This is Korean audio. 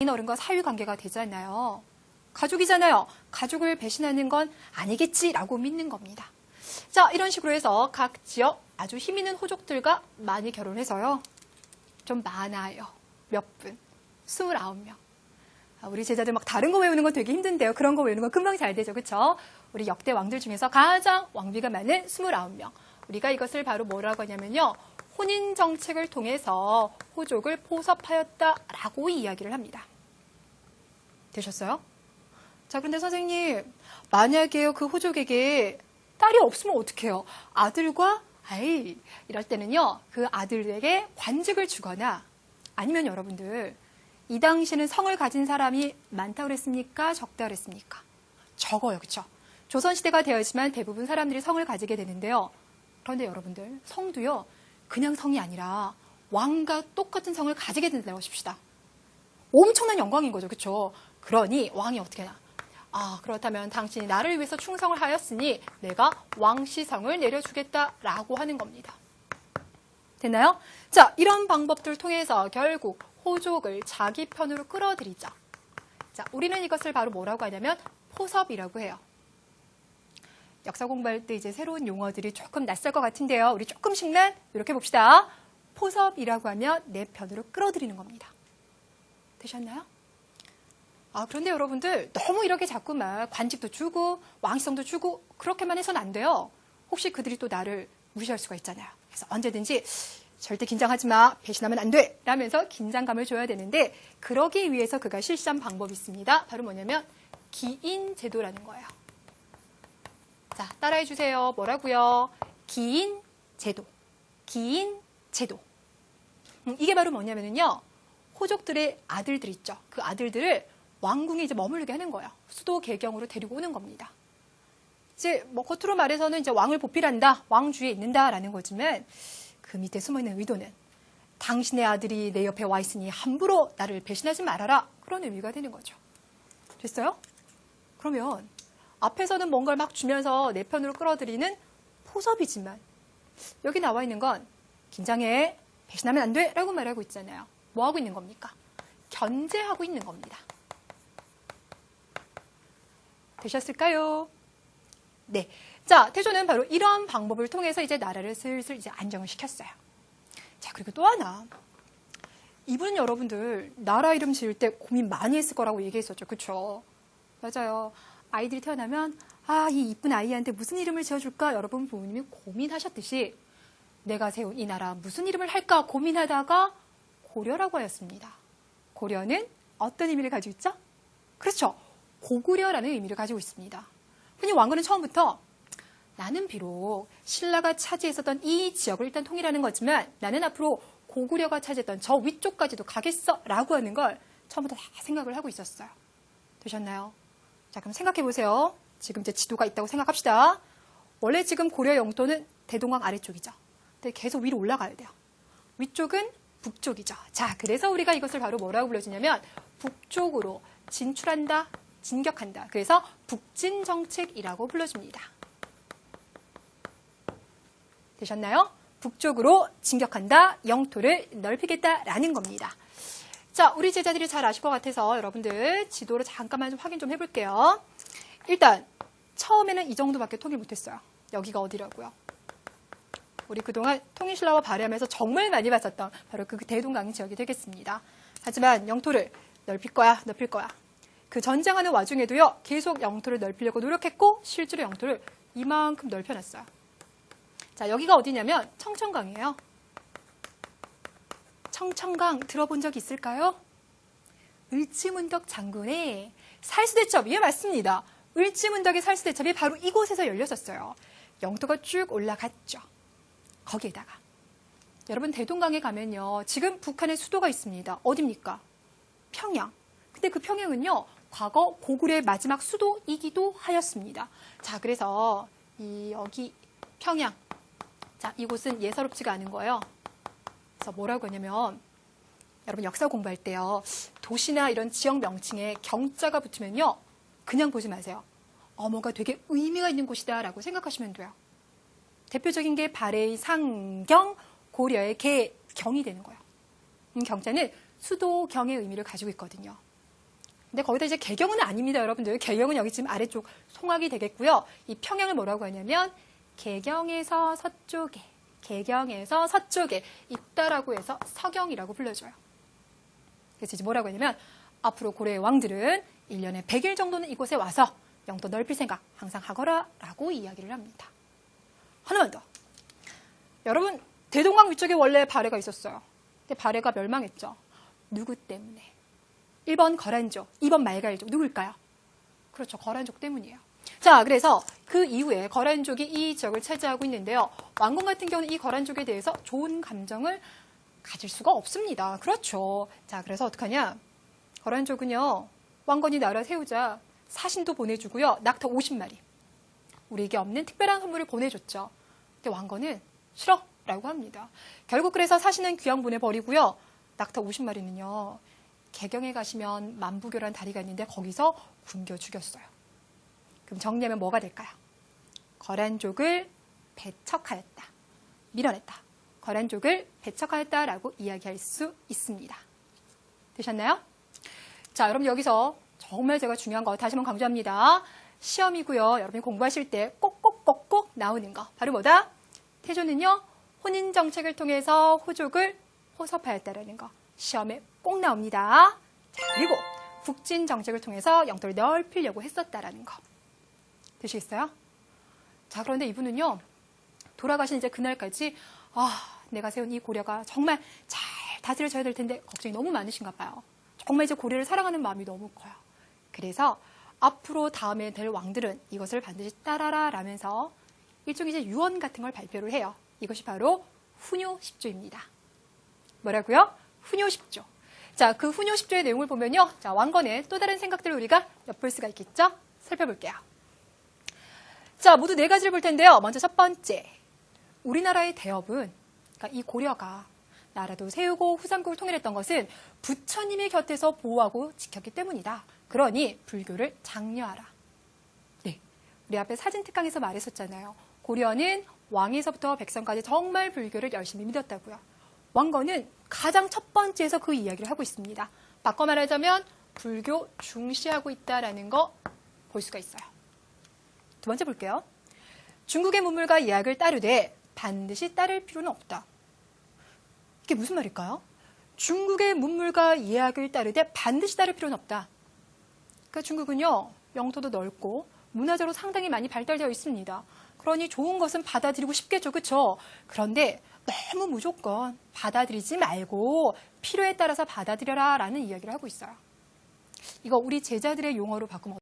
어른과 사위관계가 되잖아요. 가족이잖아요. 가족을 배신하는 건 아니겠지라고 믿는 겁니다. 자, 이런 식으로 해서 각 지역 아주 힘 있는 호족들과 많이 결혼해서요. 좀 많아요. 몇 분? 29명. 우리 제자들 막 다른 거 외우는 건 되게 힘든데요. 그런 거 외우는 건 금방 잘 되죠. 그렇죠? 우리 역대 왕들 중에서 가장 왕비가 많은 29명. 우리가 이것을 바로 뭐라고 하냐면요. 혼인 정책을 통해서 호족을 포섭하였다라고 이야기를 합니다. 되셨어요? 자, 그런데 선생님, 만약에 그 호족에게 딸이 없으면 어떡해요? 아들과 이럴 때는요, 그 아들에게 관직을 주거나 아니면 여러분들, 이 당시에는 성을 가진 사람이 많다고 그랬습니까? 적다 그랬습니까? 적어요. 그렇죠? 조선시대가 되었지만 대부분 사람들이 성을 가지게 되는데요. 그런데 여러분들, 성도요, 그냥 성이 아니라 왕과 똑같은 성을 가지게 된다고 하십시다. 엄청난 영광인 거죠. 그렇죠? 그러니 왕이 어떻게 하나? 그렇다면 당신이 나를 위해서 충성을 하였으니 내가 왕시성을 내려주겠다라고 하는 겁니다. 됐나요? 자, 이런 방법들을 통해서 결국 호족을 자기 편으로 끌어들이죠. 자, 우리는 이것을 바로 뭐라고 하냐면 포섭이라고 해요. 역사 공부할 때 이제 새로운 용어들이 조금 낯설 것 같은데요. 우리 조금씩만 이렇게 봅시다. 포섭이라고 하면 내 편으로 끌어들이는 겁니다. 되셨나요? 그런데 여러분들 너무 이렇게 자꾸만 관직도 주고 왕시성도 주고 그렇게만 해서는 안 돼요. 혹시 그들이 또 나를 무시할 수가 있잖아요. 그래서 언제든지 절대 긴장하지 마, 배신하면 안 돼 라면서 긴장감을 줘야 되는데 그러기 위해서 그가 실시한 방법이 있습니다. 바로 뭐냐면 기인제도라는 거예요. 자, 따라해 주세요. 뭐라고요? 기인제도. 기인제도. 이게 바로 뭐냐면요. 호족들의 아들들 있죠. 그 아들들을 왕궁에 이제 머무르게 하는 거예요. 수도 계경으로 데리고 오는 겁니다. 이제 뭐 겉으로 말해서는 이제 왕을 보필한다, 왕주위에 있는다라는 거지만 그 밑에 숨어 있는 의도는 당신의 아들이 내 옆에 와 있으니 함부로 나를 배신하지 말아라. 그런 의미가 되는 거죠. 됐어요? 그러면 앞에서는 뭔가를 막 주면서 내 편으로 끌어들이는 포섭이지만 여기 나와 있는 건 긴장해, 배신하면 안 돼 라고 말하고 있잖아요. 뭐 하고 있는 겁니까? 견제하고 있는 겁니다. 되셨을까요? 네. 자, 태조는 바로 이런 방법을 통해서 이제 나라를 슬슬 이제 안정을 시켰어요. 자, 그리고 또 하나. 이분 여러분들 나라 이름 지을 때 고민 많이 했을 거라고 얘기했었죠. 그렇죠? 맞아요. 아이들이 태어나면 이 이쁜 아이한테 무슨 이름을 지어줄까? 여러분 부모님이 고민하셨듯이 내가 세운 이 나라 무슨 이름을 할까 고민하다가 고려라고 하였습니다. 고려는 어떤 의미를 가지고 있죠? 그렇죠. 고구려라는 의미를 가지고 있습니다. 흔히 왕건은 처음부터 나는 비록 신라가 차지했었던 이 지역을 일단 통일하는 거지만 나는 앞으로 고구려가 차지했던 저 위쪽까지도 가겠어 라고 하는 걸 처음부터 다 생각을 하고 있었어요. 되셨나요? 자, 그럼 생각해 보세요. 지금 이제 지도가 있다고 생각합시다. 원래 지금 고려 영토는 대동강 아래쪽이죠. 근데 계속 위로 올라가야 돼요. 위쪽은 북쪽이죠. 자, 그래서 우리가 이것을 바로 뭐라고 불러주냐면 북쪽으로 진출한다, 진격한다. 그래서 북진정책이라고 불러줍니다. 되셨나요? 북쪽으로 진격한다, 영토를 넓히겠다라는 겁니다. 자, 우리 제자들이 잘 아실 것 같아서 여러분들 지도로 잠깐만 좀 확인 좀 해볼게요. 일단 처음에는 이 정도밖에 통일 못했어요. 여기가 어디라고요? 우리 그동안 통일신라와 발해하면서 정말 많이 봤었던 바로 그 대동강 지역이 되겠습니다. 하지만 영토를 넓힐 거야, 넓힐 거야. 그 전쟁하는 와중에도요, 계속 영토를 넓히려고 노력했고 실제로 영토를 이만큼 넓혀놨어요. 자, 여기가 어디냐면 청천강이에요. 청천강 들어본 적 있을까요? 을지문덕 장군의 살수대첩, 예, 맞습니다. 을지문덕의 살수대첩이 바로 이곳에서 열렸었어요. 영토가 쭉 올라갔죠. 거기에다가 여러분 대동강에 가면요, 지금 북한의 수도가 있습니다. 어딥니까? 평양. 근데 그 평양은요, 과거 고구려의 마지막 수도이기도 하였습니다. 자, 그래서 여기 평양. 자, 이곳은 예사롭지가 않은 거예요. 그래서 뭐라고 하냐면 여러분 역사 공부할 때요, 도시나 이런 지역 명칭에 경자가 붙으면요, 그냥 보지 마세요. 뭔가 되게 의미가 있는 곳이다 라고 생각하시면 돼요. 대표적인 게 발해의 상경, 고려의 개, 경이 되는 거예요. 경자는 수도 경의 의미를 가지고 있거든요. 근데 거기다 이제 개경은 아닙니다, 여러분들. 개경은 여기 지금 아래쪽 송악이 되겠고요. 이 평양을 뭐라고 하냐면 개경에서 서쪽에 있다라고 해서 서경이라고 불러줘요. 그래서 이제 뭐라고 하냐면 앞으로 고려의 왕들은 1년에 100일 정도는 이곳에 와서 영토 넓힐 생각 항상 하거라라고 이야기를 합니다. 하나만 더. 여러분, 대동강 위쪽에 원래 발해가 있었어요. 근데 발해가 멸망했죠. 누구 때문에? 1번 거란족, 2번 말갈족. 누굴까요? 그렇죠. 거란족 때문이에요. 자, 그래서 그 이후에 거란족이 이 지역을 차지하고 있는데요. 왕건 같은 경우는 이 거란족에 대해서 좋은 감정을 가질 수가 없습니다. 그렇죠. 자, 그래서 어떡하냐? 거란족은요, 왕건이 나라 세우자 사신도 보내주고요. 낙타 50마리. 우리에게 없는 특별한 선물을 보내줬죠. 근데 왕건은 싫어라고 합니다. 결국 그래서 사신은 귀양 보내버리고요. 낙타 50마리는요. 개경에 가시면 만부교라는 다리가 있는데 거기서 굶겨 죽였어요. 그럼 정리하면 뭐가 될까요? 거란족을 배척하였다. 밀어냈다. 거란족을 배척하였다라고 이야기할 수 있습니다. 되셨나요? 자, 여러분 여기서 정말 제가 중요한 거 다시 한번 강조합니다. 시험이고요. 여러분이 공부하실 때 꼭꼭꼭꼭 나오는 거. 바로 뭐다? 태조는요. 혼인 정책을 통해서 호족을 호섭하였다라는 거. 시험에 꼭 나옵니다. 자, 그리고 북진 정책을 통해서 영토를 넓히려고 했었다라는 거. 되시겠어요? 자, 그런데 이분은요. 돌아가신 이제 그날까지 내가 세운 이 고려가 정말 잘 다스려져야 될 텐데 걱정이 너무 많으신가 봐요. 정말 이제 고려를 사랑하는 마음이 너무 커요. 그래서 앞으로 다음에 될 왕들은 이것을 반드시 따라라 라면서 일종의 이제 유언 같은 걸 발표를 해요. 이것이 바로 훈요 10조입니다. 뭐라고요? 훈요 10조. 자, 그 훈요 10조의 내용을 보면요. 자, 왕건의 또 다른 생각들을 우리가 엿볼 수가 있겠죠? 살펴볼게요. 자, 모두 4가지를 볼 텐데요. 먼저 첫 번째. 우리나라의 대업은, 그러니까 이 고려가 나라도 세우고 후삼국을 통일했던 것은 부처님의 곁에서 보호하고 지켰기 때문이다. 그러니 불교를 장려하라. 네, 우리 앞에 사진특강에서 말했었잖아요. 고려는 왕에서부터 백성까지 정말 불교를 열심히 믿었다고요. 왕건은 가장 첫 번째에서 그 이야기를 하고 있습니다. 바꿔 말하자면 불교 중시하고 있다라는 거 볼 수가 있어요. 두 번째 볼게요. 중국의 문물과 예학을 따르되 반드시 따를 필요는 없다. 이게 무슨 말일까요? 중국의 문물과 예학을 따르되 반드시 따를 필요는 없다. 그러니까 중국은요, 영토도 넓고 문화적으로 상당히 많이 발달되어 있습니다. 그러니 좋은 것은 받아들이고 싶겠죠, 그렇죠? 그런데 너무 무조건 받아들이지 말고 필요에 따라서 받아들여라 라는 이야기를 하고 있어요. 이거 우리 제자들의 용어로 바꾸면